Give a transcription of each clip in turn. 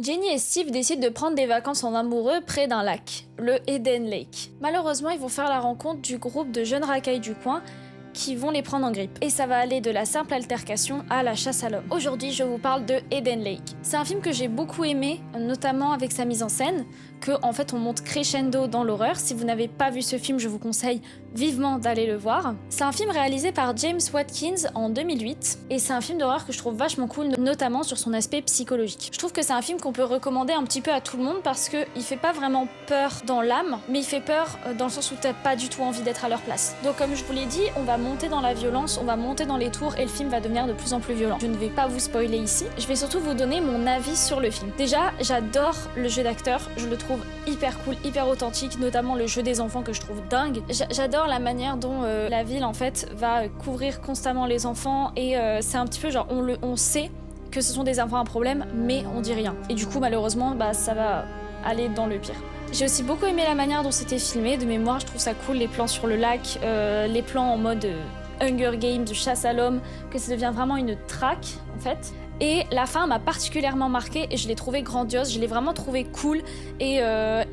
Jenny et Steve décident de prendre des vacances en amoureux près d'un lac, le Eden Lake. Malheureusement, ils vont faire la rencontre du groupe de jeunes racailles du coin qui vont les prendre en grippe. Et ça va aller de la simple altercation à la chasse à l'homme. Aujourd'hui, je vous parle de Eden Lake. C'est un film que j'ai beaucoup aimé, notamment avec sa mise en scène, que en fait on monte crescendo dans l'horreur. Si vous n'avez pas vu ce film, je vous conseille vivement d'aller le voir. C'est un film réalisé par James Watkins en 2008 et c'est un film d'horreur que je trouve vachement cool, notamment sur son aspect psychologique. Je trouve que c'est un film qu'on peut recommander un petit peu à tout le monde parce qu'il fait pas vraiment peur dans l'âme, mais il fait peur dans le sens où t'as pas du tout envie d'être à leur place. Donc comme je vous l'ai dit, on va monter dans la violence, on va monter dans les tours et le film va devenir de plus en plus violent. Je ne vais pas vous spoiler ici, je vais surtout vous donner mon avis sur le film. Déjà, j'adore le jeu d'acteur, je le trouve hyper cool, hyper authentique, notamment le jeu des enfants que je trouve dingue. J'adore la manière dont la ville en fait va couvrir constamment les enfants et c'est un petit peu genre on sait que ce sont des enfants à problème mais on dit rien. Et du coup malheureusement ça va aller dans le pire. J'ai aussi beaucoup aimé la manière dont c'était filmé, de mémoire je trouve ça cool, les plans sur le lac, les plans en mode Hunger Games, de chasse à l'homme, que ça devient vraiment une traque en fait. Et la fin m'a particulièrement marquée et je l'ai trouvée grandiose, je l'ai vraiment trouvée cool et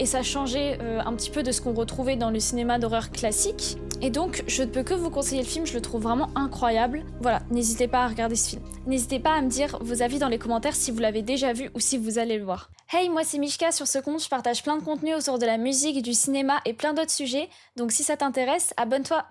ça changeait un petit peu de ce qu'on retrouvait dans le cinéma d'horreur classique. Et donc je ne peux que vous conseiller le film, je le trouve vraiment incroyable. Voilà, n'hésitez pas à regarder ce film. N'hésitez pas à me dire vos avis dans les commentaires si vous l'avez déjà vu ou si vous allez le voir. Hey, moi c'est Mishka, sur ce compte je partage plein de contenu autour de la musique, du cinéma et plein d'autres sujets, donc si ça t'intéresse, abonne-toi.